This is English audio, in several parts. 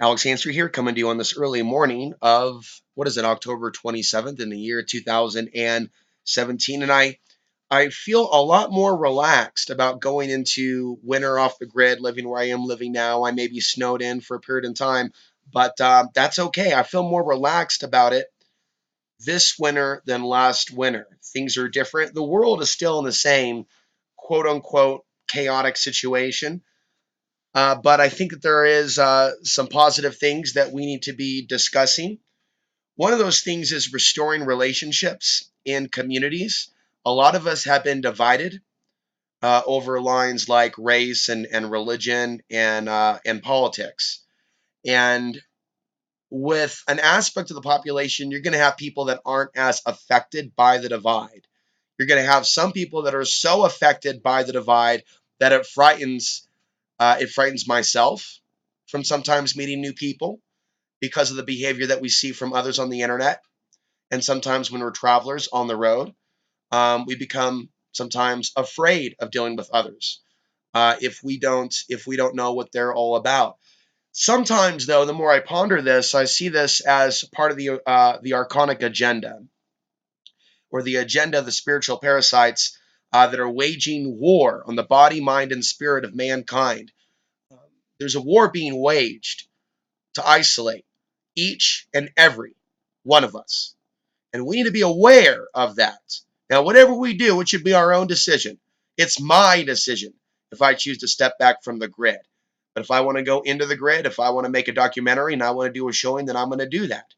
Alex Hanser here, coming to you on this early morning of, what is it, October 27th in the year 2017. And I feel a lot more relaxed about going into winter off the grid, living where I am living now. I may be snowed in for a period of time, but that's okay. I feel more relaxed about it this winter than last winter. Things are different. The world is still in the same quote unquote chaotic situation. But I think that there is some positive things that we need to be discussing. One of those things is restoring relationships in communities. A lot of us have been divided over lines like race and religion and politics. And with an aspect of the population, you're going to have people that aren't as affected by the divide. You're going to have some people that are so affected by the divide that it frightens myself from sometimes meeting new people because of the behavior that we see from others on the internet. And sometimes when we're travelers on the road, we become sometimes afraid of dealing with others if we don't know what they're all about. Sometimes, though, the more I ponder this, I see this as part of the Archonic agenda, or the agenda of the spiritual parasites that are waging war on the body, mind, and spirit of mankind. There's a war being waged to isolate each and every one of us. And we need to be aware of that. Now, whatever we do, it should be our own decision. It's my decision if I choose to step back from the grid. But if I want to go into the grid, if I want to make a documentary and I want to do a showing, then I'm going to do that.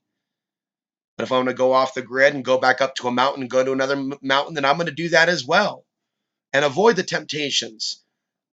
But if I want to go off the grid and go back up to a mountain and go to another mountain, then I'm going to do that as well. And avoid the temptations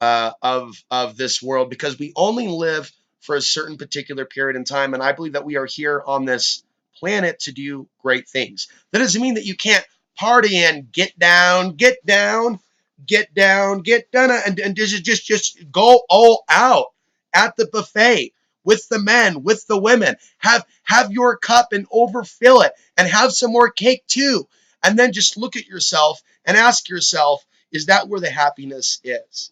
of this world, because we only live for a certain particular period in time. And I believe that we are here on this planet to do great things. That doesn't mean that you can't party and get down, get down, get down, get done, and just go all out at the buffet with the men, with the women. Have your cup and overfill it, and have some more cake too. And then just look at yourself and ask yourself, is that where the happiness is?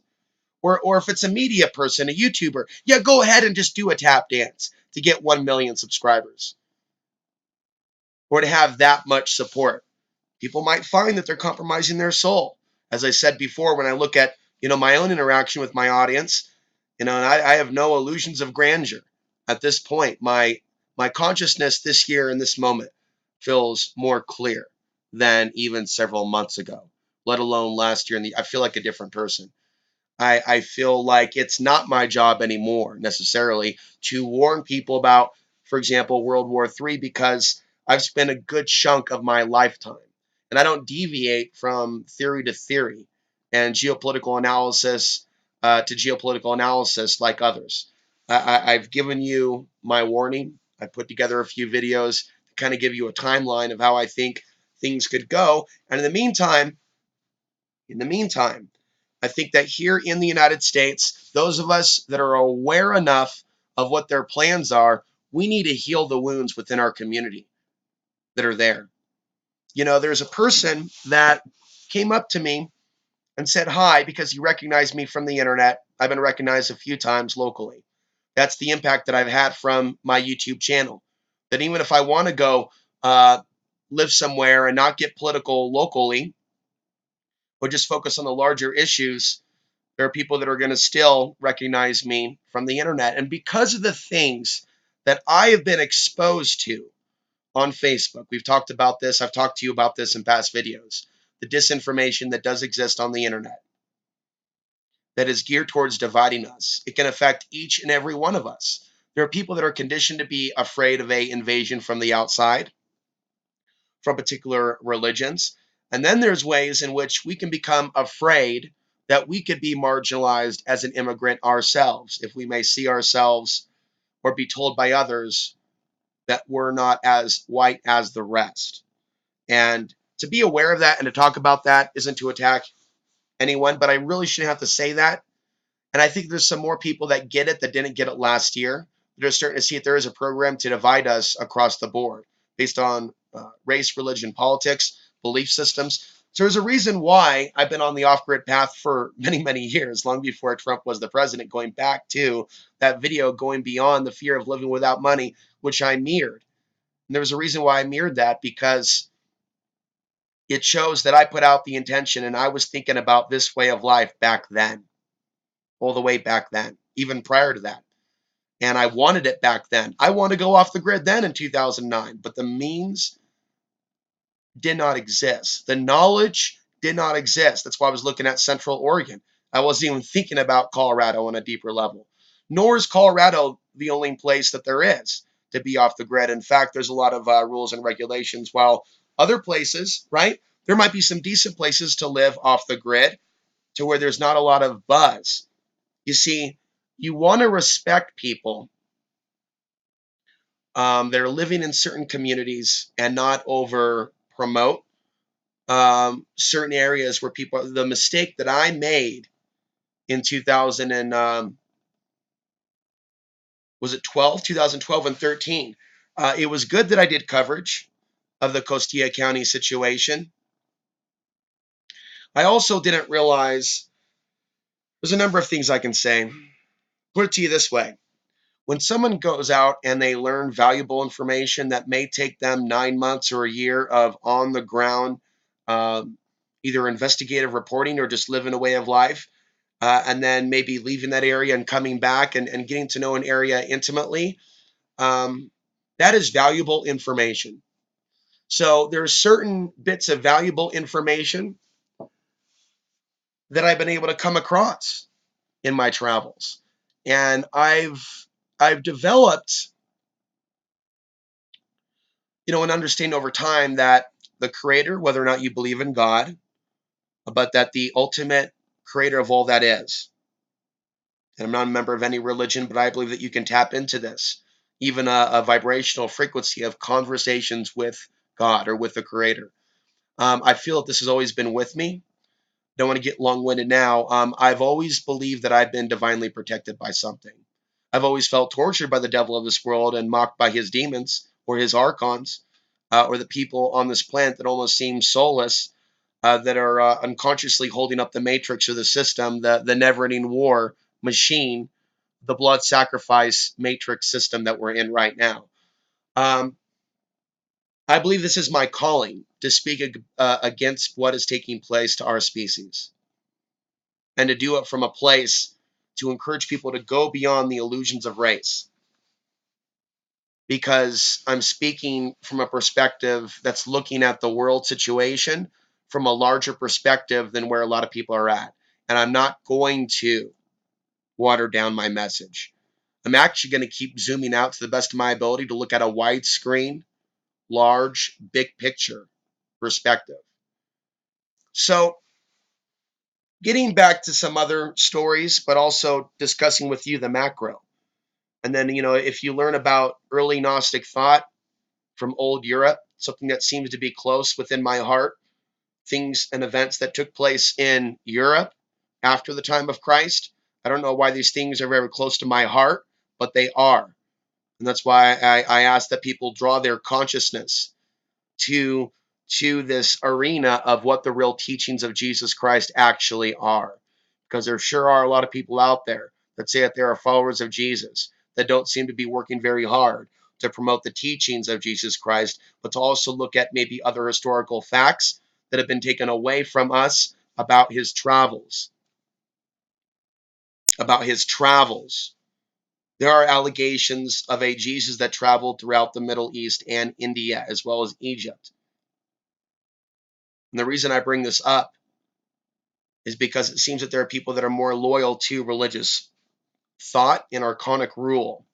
Or if it's a media person, a YouTuber, yeah, go ahead and just do a tap dance to get 1 million subscribers or to have that much support. People might find that they're compromising their soul. As I said before, when I look at, my own interaction with my audience, and I have no illusions of grandeur at this point. My consciousness this year in this moment feels more clear than even several months ago, let alone last year. I feel like a different person. I feel like it's not my job anymore necessarily to warn people about, for example, World War III, because I've spent a good chunk of my lifetime. And I don't deviate from theory to theory and geopolitical analysis to geopolitical analysis like others. I've given you my warning. I put together a few videos to kind of give you a timeline of how I think things could go. And in the meantime, I think that here in the United States, those of us that are aware enough of what their plans are, we need to heal the wounds within our community that are there. There's a person that came up to me and said hi because he recognized me from the internet. I've been recognized a few times locally. That's the impact that I've had from my YouTube channel. That even if I want to go live somewhere and not get political locally, or just focus on the larger issues, there are people that are going to still recognize me from the internet. And because of the things that I have been exposed to on Facebook, we've talked about this, I've talked to you about this in past videos, the disinformation that does exist on the internet that is geared towards dividing us. It can affect each and every one of us. There are people that are conditioned to be afraid of an invasion from the outside, from particular religions. And then there's ways in which we can become afraid that we could be marginalized as an immigrant ourselves, if we may see ourselves or be told by others that we're not as white as the rest. And to be aware of that and to talk about that isn't to attack anyone, but I really shouldn't have to say that. And I think there's some more people that get it that didn't get it last year. They're starting to see if there is a program to divide us across the board based on race, religion, politics, belief systems. So there's a reason why I've been on the off-grid path for many, many years, long before Trump was the president, going back to that video, going beyond the fear of living without money, which I mirrored. And there was a reason why I mirrored that, because it shows that I put out the intention and I was thinking about this way of life back then, all the way back then, even prior to that. And I wanted it back then. I wanted to go off the grid then in 2009, but the means did not exist. The knowledge did not exist. That's why I was looking at Central Oregon. I wasn't even thinking about Colorado on a deeper level. Nor is Colorado the only place that there is to be off the grid. In fact, there's a lot of rules and regulations. While other places, right, there might be some decent places to live off the grid to where there's not a lot of buzz. You see, you want to respect people that are living in certain communities and not over promote certain areas where people. The mistake that I made in 2000 and was it 2012 and 13. It was good that I did coverage of the Costilla County situation. I also didn't realize there's a number of things I can say. Put it to you this way. When someone goes out and they learn valuable information that may take them 9 months or a year of on the ground, um, either investigative reporting or just living a way of life, and then maybe leaving that area and coming back and getting to know an area intimately, that is valuable information. So there are certain bits of valuable information that I've been able to come across in my travels, and I've developed, an understanding over time that the creator, whether or not you believe in God, but that the ultimate creator of all that is. And I'm not a member of any religion, but I believe that you can tap into this, even a vibrational frequency of conversations with God or with the creator. I feel that this has always been with me. Don't want to get long-winded now. I've always believed that I've been divinely protected by something. I've always felt tortured by the devil of this world and mocked by his demons or his archons, or the people on this planet that almost seem soulless, that are unconsciously holding up the matrix or the system, the never-ending war machine, the blood sacrifice matrix system that we're in right now. I believe this is my calling to speak against what is taking place to our species, and to do it from a place to encourage people to go beyond the illusions of race. Because I'm speaking from a perspective that's looking at the world situation from a larger perspective than where a lot of people are at. And I'm not going to water down my message. I'm actually going to keep zooming out to the best of my ability to look at a widescreen, large, big picture perspective. So, getting back to some other stories, but also discussing with you the macro. And then, if you learn about early Gnostic thought from old Europe, something that seems to be close within my heart, things and events that took place in Europe after the time of Christ. I don't know why these things are very close to my heart, but they are. And that's why I ask that people draw their consciousness to this arena of what the real teachings of Jesus Christ actually are. Because there sure are a lot of people out there that say that they are followers of Jesus that don't seem to be working very hard to promote the teachings of Jesus Christ, but to also look at maybe other historical facts that have been taken away from us about his travels. About his travels. There are allegations of a Jesus that traveled throughout the Middle East and India as well as Egypt. And the reason I bring this up is because it seems that there are people that are more loyal to religious thought and archonic rule.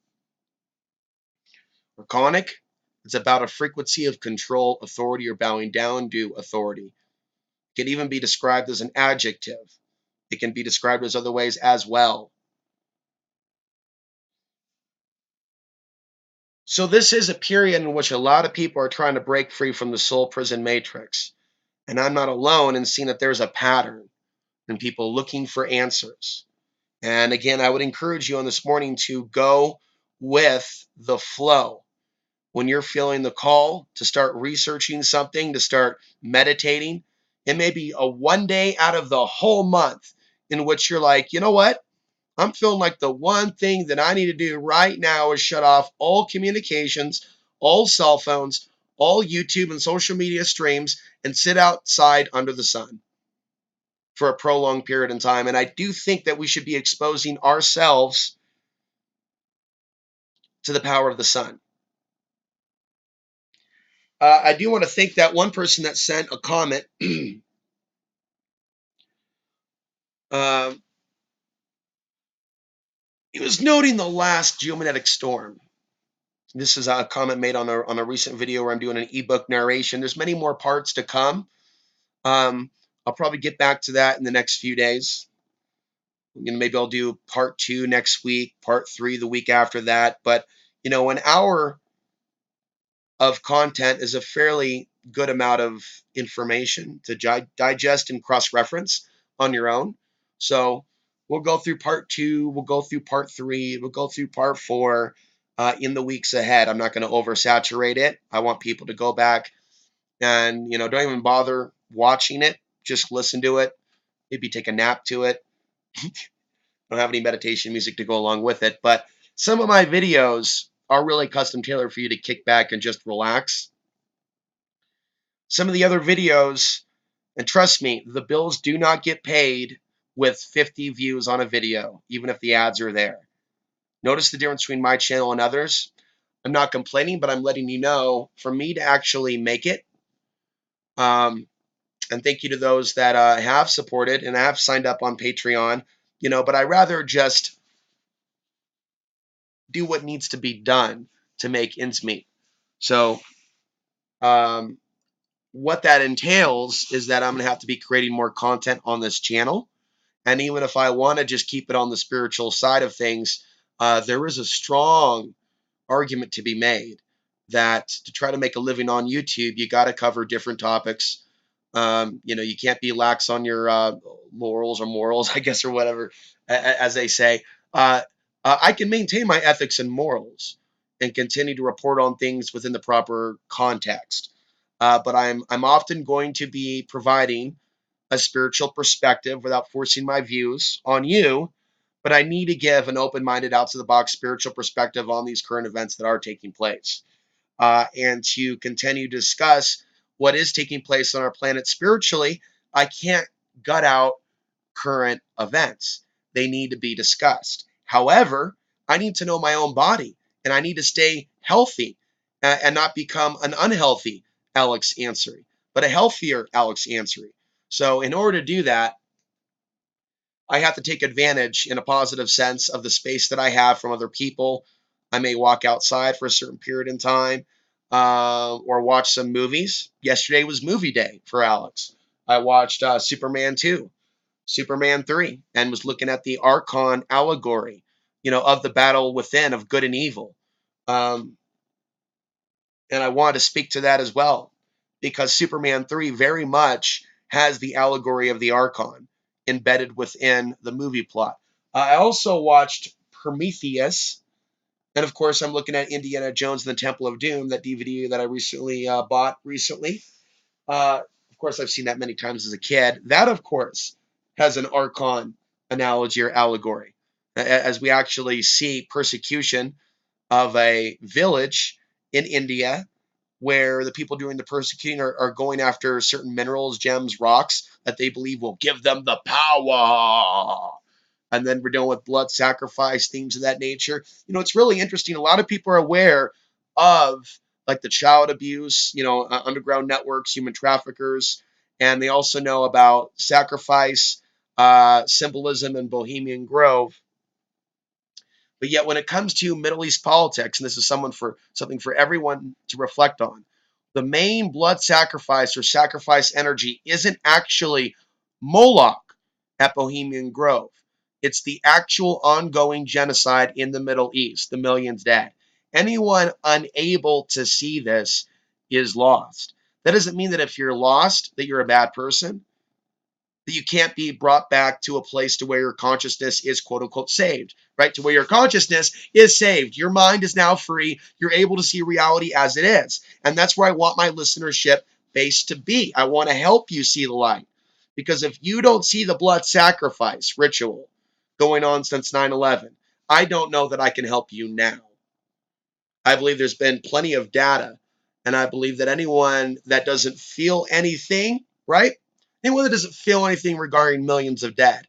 Archonic is about a frequency of control, authority, or bowing down to authority. It can even be described as an adjective. It can be described as other ways as well. So this is a period in which a lot of people are trying to break free from the soul prison matrix. And I'm not alone in seeing that there's a pattern in people looking for answers. And again, I would encourage you on this morning to go with the flow. When you're feeling the call to start researching something, to start meditating, It may be a one day out of the whole month in which you're like, you know what? I'm feeling like the one thing that I need to do right now is shut off all communications, all cell phones, all YouTube and social media streams, and sit outside under the sun for a prolonged period in time. And I do think that we should be exposing ourselves to the power of the sun. I do want to thank that one person that sent a comment. uh, he was noting the last geomagnetic storm. This is a comment made on a recent video where I'm doing an ebook narration. There's many more parts to come. I'll probably get back to that in the next few days. Maybe I'll do part 2 next week, part 3 the week after that. But an hour of content is a fairly good amount of information to digest and cross-reference on your own. So we'll go through part 2, we'll go through part 3, we'll go through part 4 in the weeks ahead. I'm not going to oversaturate it. I want people to go back and don't even bother watching it. Just listen to it. Maybe take a nap to it. I don't have any meditation music to go along with it, but some of my videos are really custom tailored for you to kick back and just relax. Some of the other videos, and trust me, the bills do not get paid with 50 views on a video, even if the ads are there. Notice the difference between my channel and others. I'm not complaining, but I'm letting you know, for me to actually make it, and thank you to those that have supported and have signed up on Patreon, but I rather just do what needs to be done to make ends meet. So what that entails is that I'm going to have to be creating more content on this channel. And even if I want to just keep it on the spiritual side of things, there is a strong argument to be made that to try to make a living on YouTube, you got to cover different topics. You can't be lax on your laurels or morals, I guess, or whatever, as they say. I can maintain my ethics and morals and continue to report on things within the proper context. But I'm often going to be providing a spiritual perspective without forcing my views on you. But I need to give an open-minded, out-of-the-box spiritual perspective on these current events that are taking place, and to continue to discuss what is taking place on our planet spiritually. I can't gut out current events. They need to be discussed. However, I need to know my own body, and I need to stay healthy and not become an unhealthy Alex Ansary, but a healthier Alex Ansary. So in order to do that, I have to take advantage in a positive sense of the space that I have from other people. I may walk outside for a certain period in time, or watch some movies. Yesterday was movie day for Alex. I watched Superman 2, Superman 3, and was looking at the Archon allegory, of the battle within of good and evil. Um, and I wanted to speak to that as well, because Superman 3 very much has the allegory of the Archon embedded within the movie plot. I also watched Prometheus, and of course, I'm looking at Indiana Jones and the Temple of Doom, that DVD that I recently bought recently. Of course, I've seen that many times as a kid. That, of course, has an Archon analogy or allegory, as we actually see persecution of a village in India where the people doing the persecuting are going after certain minerals, gems, rocks that they believe will give them the power. And then we're dealing with blood sacrifice, themes of that nature. It's really interesting. A lot of people are aware of like the child abuse, underground networks, human traffickers, and they also know about sacrifice, symbolism, and Bohemian Grove. But yet, when it comes to Middle East politics, and this is something for everyone to reflect on, the main blood sacrifice or sacrifice energy isn't actually Moloch at Bohemian Grove. It's the actual ongoing genocide in the Middle East, the millions dead. Anyone unable to see this is lost. That doesn't mean that if you're lost, that you're a bad person, that you can't be brought back to a place to where your consciousness is quote unquote saved, right? To where your consciousness is saved. Your mind is now free. You're able to see reality as it is. And that's where I want my listenership base to be. I want to help you see the light. Because if you don't see the blood sacrifice ritual going on since 9/11, I don't know that I can help you now. I believe there's been plenty of data, and I believe that anyone that doesn't feel anything, right? Anyone that doesn't feel anything regarding millions of dead,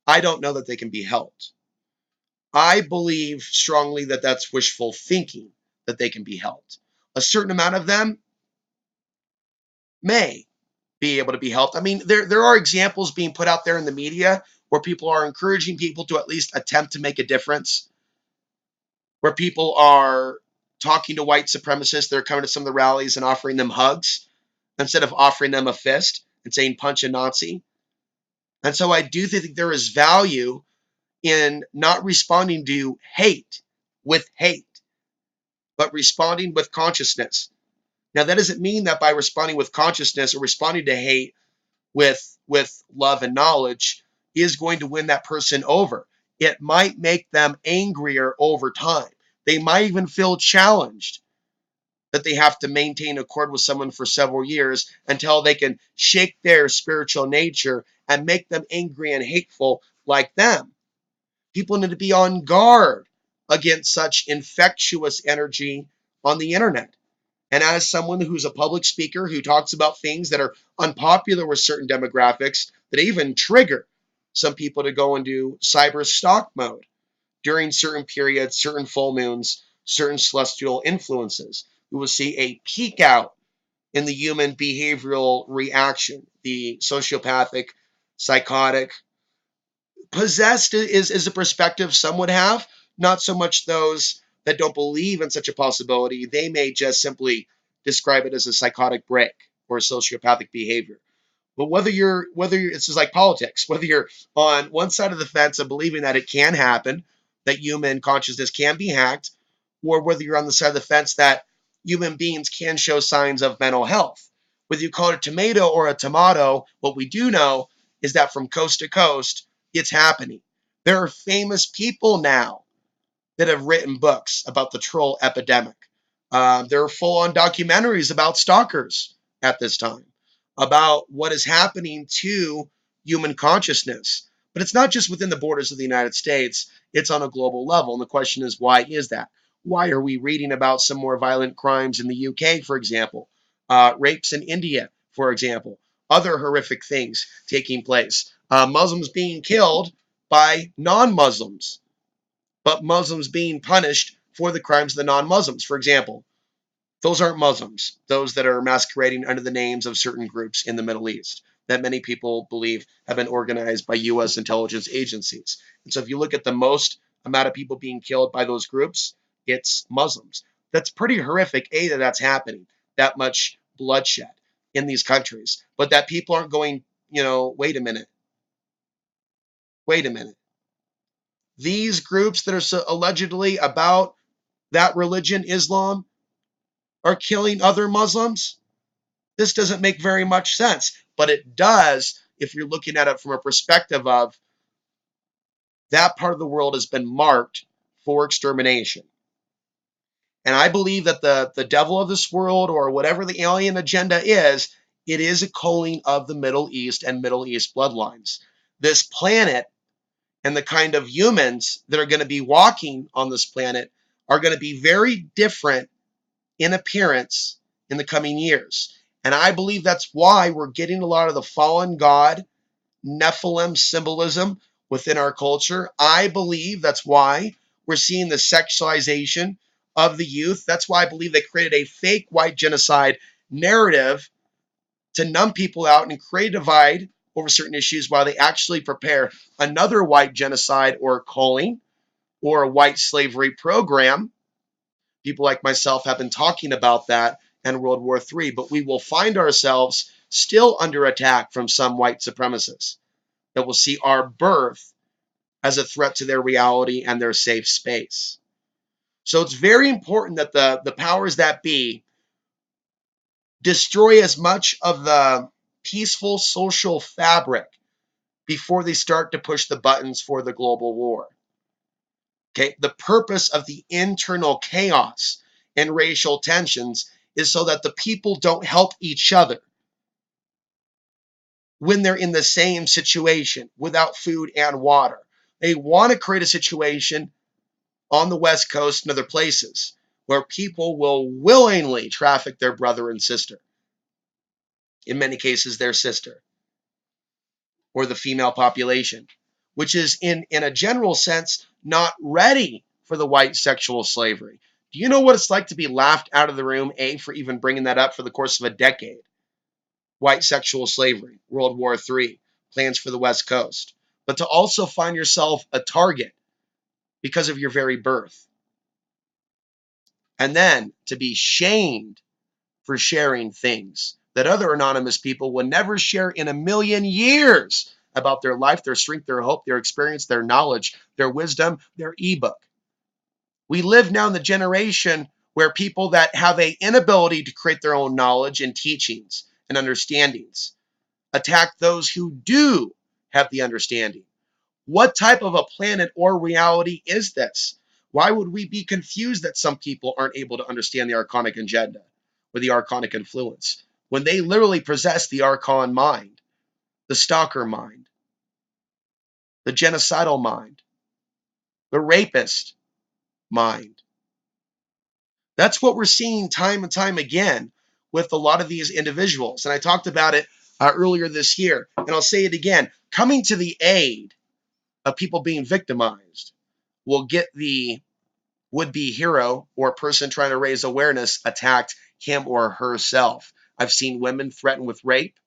I don't know that they can be helped. I believe strongly that that's wishful thinking, that they can be helped. A certain amount of them may be able to be helped. I mean, there are examples being put out there in the media where people are encouraging people to at least attempt to make a difference, where people are talking to white supremacists that are coming to some of the rallies and offering them hugs instead of offering them a fist and saying punch a Nazi. And so I do think there is value in not responding to hate with hate, but responding with consciousness. Now, that doesn't mean that by responding with consciousness or responding to hate with love and knowledge is going to win that person over. It might make them angrier over time. They might even feel challenged that they have to maintain accord with someone for several years until they can shake their spiritual nature and make them angry and hateful like them. People need to be on guard against such infectious energy on the internet. And as someone who's a public speaker who talks about things that are unpopular with certain demographics, that even trigger some people to go into cyber stalk mode during certain periods, certain full moons, certain celestial influences, we will see a peak out in the human behavioral reaction, the sociopathic, psychotic, possessed is a perspective some would have, not so much those that don't believe in such a possibility. They may just simply describe it as a psychotic break or a sociopathic behavior. But whether you're it's just like politics, whether you're on one side of the fence of believing that it can happen, that human consciousness can be hacked, or whether you're on the side of the fence that human beings can show signs of mental health. Whether you call it a tomato or a tomato, what we do know is that from coast to coast, it's happening. There are famous people now that have written books about the troll epidemic. There are full on documentaries about stalkers at this time, about what is happening to human consciousness. But it's not just within the borders of the United States, it's on a global level. And the question is, why is that? Why are we reading about some more violent crimes in the UK, for example? Rapes in India, for example. Other horrific things taking place. Muslims being killed by non Muslims, but Muslims being punished for the crimes of the non Muslims. For example, those aren't Muslims, those that are masquerading under the names of certain groups in the Middle East that many people believe have been organized by U.S. intelligence agencies. And so if you look at the most amount of people being killed by those groups, it's Muslims. That's pretty horrific, A, that that's happening, that much bloodshed in these countries. But that people aren't going, wait a minute, wait a minute. These groups that are so allegedly about that religion, Islam, are killing other Muslims? This doesn't make very much sense, but it does if you're looking at it from a perspective of that part of the world has been marked for extermination. And I believe that the devil of this world, or whatever the alien agenda is, it is a culling of the Middle East and Middle East bloodlines. This planet and the kind of humans that are going to be walking on this planet are going to be very different in appearance in the coming years. And I believe that's why we're getting a lot of the fallen god, Nephilim symbolism within our culture. I believe that's why we're seeing the sexualization of the youth. That's why I believe they created a fake white genocide narrative to numb people out and create a divide over certain issues while they actually prepare another white genocide or culling or a white slavery program. People like myself have been talking about that and World War III, but we will find ourselves still under attack from some white supremacists that will see our birth as a threat to their reality and their safe space. So it's very important that the powers that be destroy as much of the peaceful social fabric before they start to push the buttons for the global war. Okay, the purpose of the internal chaos and racial tensions is so that the people don't help each other. when they're in the same situation without food and water. They want to create a situation on the West Coast and other places where people will willingly traffic their brother and sister, in many cases their sister, or the female population, which is in a general sense not ready for the white sexual slavery. Do you know what it's like to be laughed out of the room, A, for even bringing that up for the course of a decade? White sexual slavery, World War III, plans for the West Coast. But to also find yourself a target because of your very birth. And then to be shamed for sharing things that other anonymous people would never share in a million years about their life, their strength, their hope, their experience, their knowledge, their wisdom, their ebook. We live now in the generation where people that have an inability to create their own knowledge and teachings and understandings attack those who do have the understanding. What type of a planet or reality is this? Why would we be confused that some people aren't able to understand the archonic agenda or the archonic influence when they literally possess the archon mind, the stalker mind, the genocidal mind, the rapist mind? That's what we're seeing time and time again with a lot of these individuals. And I talked about it earlier this year, and I'll say it again. Coming to the aid of people being victimized will get the would-be hero or person trying to raise awareness attacked him or herself. I've seen women threatened with rape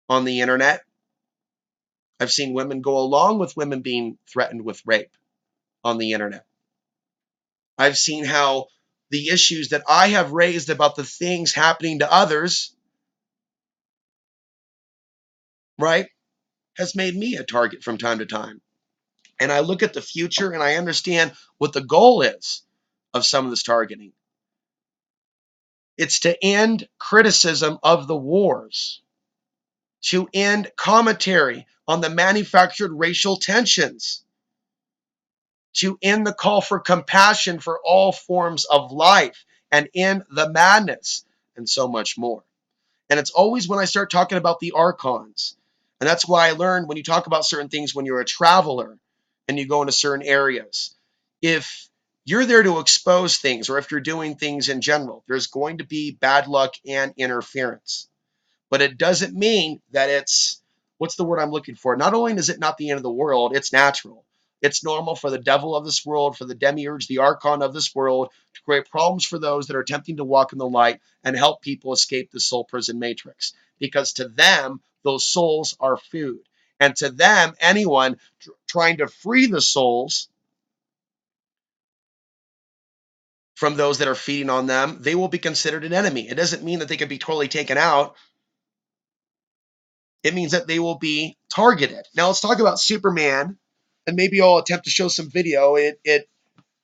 on the internet. I've seen women go along with women being threatened with rape on the internet. I've seen how the issues that I have raised about the things happening to others, right, has made me a target from time to time. And I look at the future and I understand what the goal is of some of this targeting. It's to end criticism of the wars, to end commentary on the manufactured racial tensions, to end the call for compassion for all forms of life and end the madness, and so much more. And it's always when I start talking about the archons. And that's why I learned when you talk about certain things when you're a traveler and you go into certain areas, if you're there to expose things or if you're doing things in general, there's going to be bad luck and interference. But it doesn't mean that it's, what's the word I'm looking for? Not only is it not the end of the world, it's natural. It's normal for the devil of this world, for the demiurge, the archon of this world, to create problems for those that are attempting to walk in the light and help people escape the soul prison matrix. Because to them, those souls are food. And to them, anyone trying to free the souls from those that are feeding on them, they will be considered an enemy. It doesn't mean that they can be totally taken out. It means that they will be targeted. Now let's talk about Superman, and maybe I'll attempt to show some video. It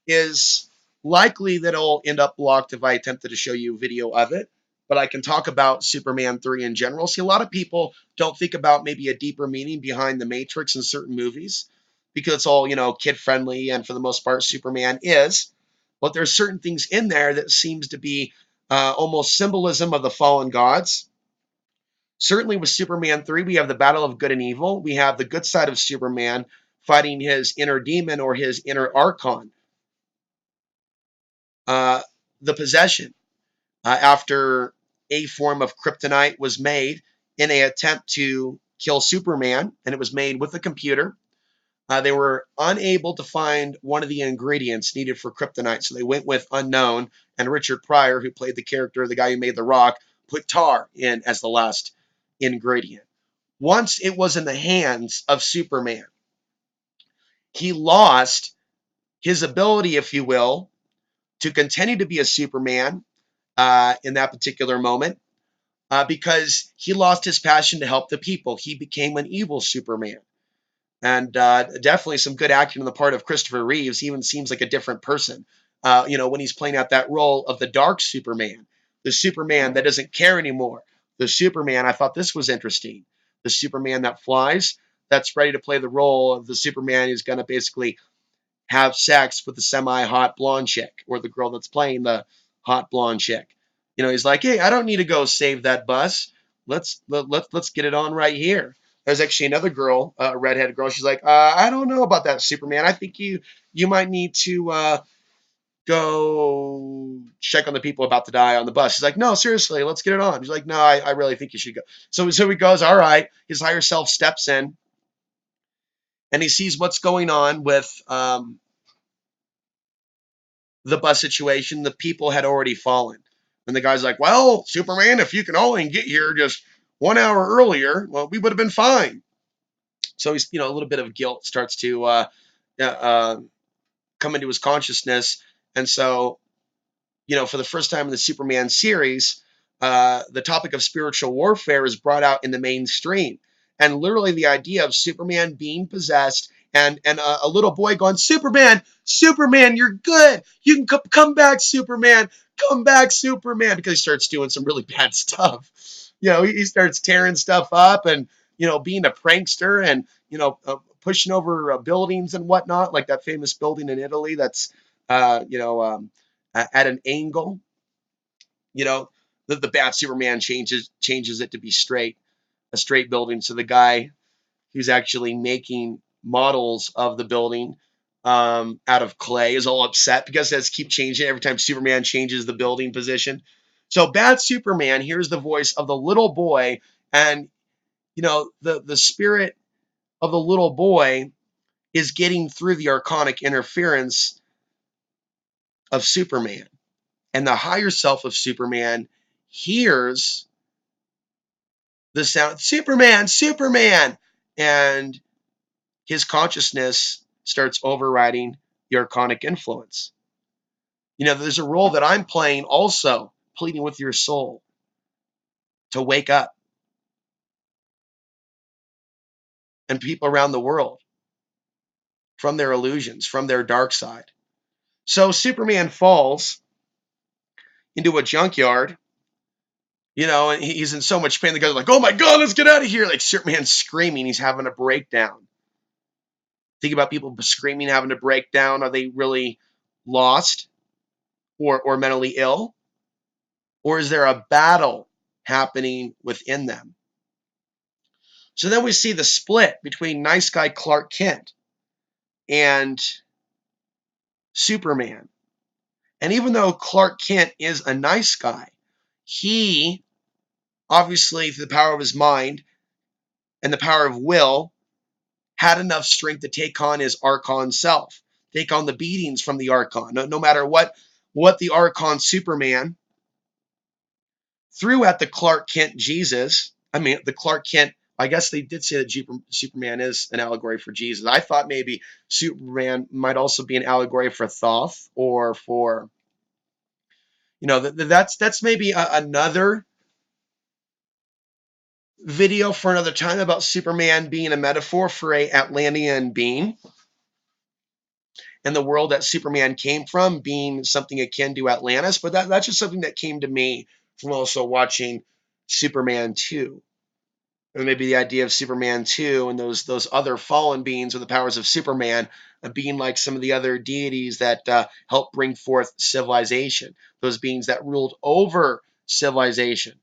is likely that it'll end up blocked if I attempted to show you video of it, but I can talk about Superman 3 in general. See, a lot of people don't think about maybe a deeper meaning behind the Matrix in certain movies because it's all, kid friendly, and for the most part, Superman is. But there's certain things in there that seems to be almost symbolism of the fallen gods. Certainly with Superman 3, we have the battle of good and evil. We have the good side of Superman fighting his inner demon or his inner archon. The possession, after a form of kryptonite was made in an attempt to kill Superman, and it was made with a computer. They were unable to find one of the ingredients needed for kryptonite, so they went with unknown, and Richard Pryor, who played the character, the guy who made The Rock, put tar in as the last ingredient. Once it was in the hands of Superman, he lost his ability, if you will, to continue to be a Superman in that particular moment because he lost his passion to help the people. He became an evil Superman. And definitely some good acting on the part of Christopher Reeves. He even seems like a different person, when he's playing out that role of the dark Superman, the Superman that doesn't care anymore. The Superman, I thought this was interesting. The Superman that flies, that's ready to play the role of the Superman who's going to basically have sex with the semi-hot blonde chick or the girl that's playing the hot blonde chick. He's like, hey, I don't need to go save that bus. let's get it on right here. There's actually another girl, a redheaded girl. She's like, I don't know about that, Superman. I think you might need to go check on the people about to die on the bus. He's like, no, seriously, let's get it on. He's like, no, I really think you should go. So he goes, all right. His higher self steps in and he sees what's going on with the bus situation. The people had already fallen. And the guy's like, well, Superman, if you can only get here just 1 hour earlier, well, we would have been fine. So he's, a little bit of guilt starts to uh, come into his consciousness. And so for the first time in the Superman series, the topic of spiritual warfare is brought out in the mainstream. And literally the idea of Superman being possessed and a little boy going, Superman, Superman, you're good. You can come back, Superman. Come back, Superman. Because he starts doing some really bad stuff. He starts tearing stuff up and, being a prankster and, pushing over buildings and whatnot, like that famous building in Italy that's, at an angle. The bad Superman changes it to be a straight building. So the guy who's actually making models of the building out of clay is all upset because it has to keep changing every time Superman changes the building position. So bad Superman hears the voice of the little boy, and the spirit of the little boy is getting through the archonic interference of Superman. And the higher self of Superman hears the sound, Superman, Superman, and his consciousness starts overriding the archonic influence. There's a role that I'm playing also, pleading with your soul to wake up, and people around the world from their illusions, from their dark side. So Superman falls into a junkyard, and he's in so much pain. The guy's like, oh my God, let's get out of here. Like Superman's screaming, he's having a breakdown. Think about people screaming, having a breakdown. Are they really lost or mentally ill? Or is there a battle happening within them? So then we see the split between nice guy Clark Kent and Superman. And even though Clark Kent is a nice guy, he, obviously, through the power of his mind and the power of will, had enough strength to take on his archon self, take on the beatings from the archon. No matter what the archon Superman threw at the Clark Kent Jesus. I mean, the Clark Kent, I guess they did say that Superman is an allegory for Jesus. I thought maybe Superman might also be an allegory for Thoth, or for, that's maybe another video for another time about Superman being a metaphor for a Atlantean being, and the world that Superman came from being something akin to Atlantis. But that's just something that came to me from also watching Superman 2. Or maybe the idea of Superman 2 and those other fallen beings with the powers of Superman being like some of the other deities that helped bring forth civilization, those beings that ruled over civilization,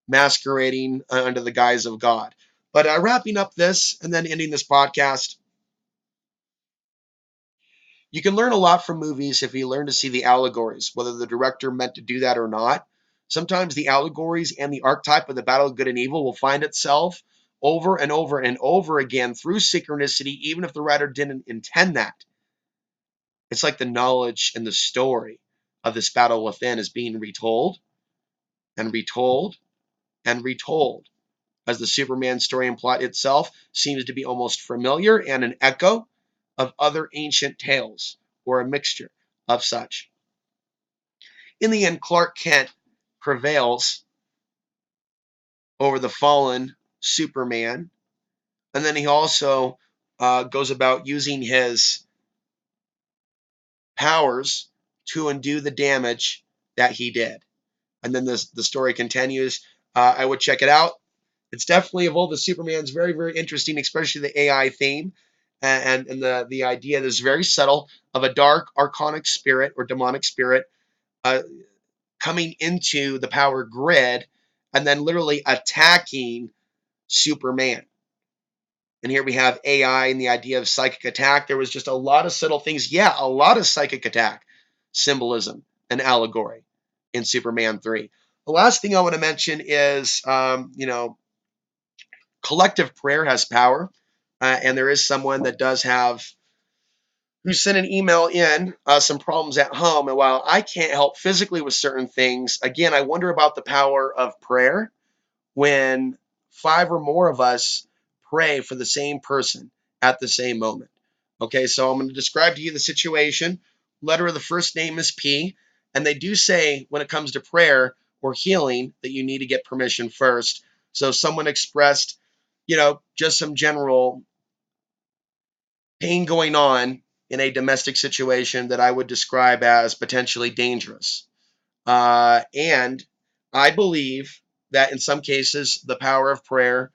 masquerading under the guise of God. But wrapping up this and then ending this podcast, you can learn a lot from movies if you learn to see the allegories, whether the director meant to do that or not. Sometimes the allegories and the archetype of the battle of good and evil will find itself over and over and over again through synchronicity, even if the writer didn't intend that. It's like the knowledge and the story of this battle within is being retold and retold and retold, as the Superman story and plot itself seems to be almost familiar and an echo of other ancient tales, or a mixture of such. In the end, Clark Kent prevails over the fallen Superman, and then he also goes about using his powers to undo the damage that he did. And then the story continues. I would check it out. It's definitely, of all the Supermans, very, very interesting, especially the AI theme and the idea that's very subtle of a dark archonic spirit or demonic spirit uh, coming into the power grid and then literally attacking Superman. And here we have AI and the idea of psychic attack. There was just a lot of subtle things. Yeah, a lot of psychic attack symbolism and allegory in Superman 3. The last thing I want to mention is, collective prayer has power. And there is someone that does have, who sent an email in, some problems at home. And while I can't help physically with certain things, again, I wonder about the power of prayer when 5 or more of us pray for the same person at the same moment. Okay, so I'm going to describe to you the situation. Letter of the first name is P, and they do say when it comes to prayer or healing that you need to get permission first. So someone expressed, just some general pain going on in a domestic situation that I would describe as potentially dangerous. And I believe that in some cases, the power of prayer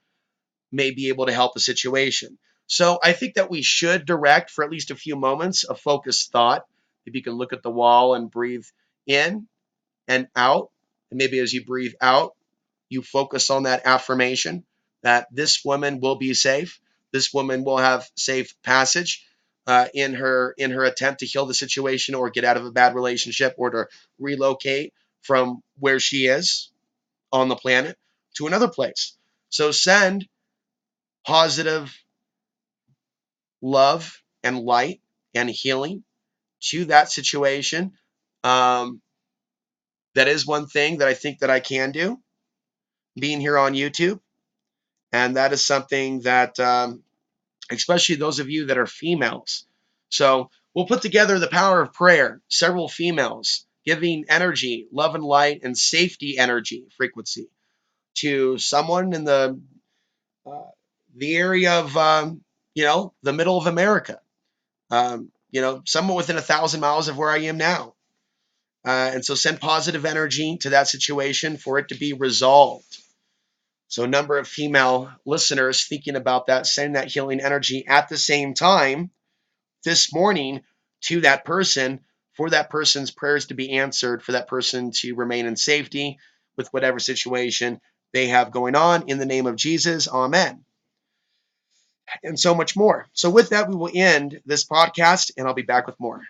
may be able to help the situation. So I think that we should direct for at least a few moments a focused thought. If you can look at the wall and breathe in and out, and maybe as you breathe out, you focus on that affirmation that this woman will be safe. This woman will have safe passage in her attempt to heal the situation or get out of a bad relationship or to relocate from where she is on the planet to another place. So send positive love and light and healing to that situation. Um, that is one thing that I think that I can do, being here on YouTube. And that is something that, especially those of you that are females. So we'll put together the power of prayer, several females giving energy, love and light, and safety energy frequency to someone in uh, the area of, the middle of America, somewhat within 1,000 miles of where I am now. And so send positive energy to that situation for it to be resolved. So a number of female listeners thinking about that, sending that healing energy at the same time this morning to that person for that person's prayers to be answered, for that person to remain in safety with whatever situation they have going on. In the name of Jesus, amen. And so much more. So with that, we will end this podcast, and I'll be back with more.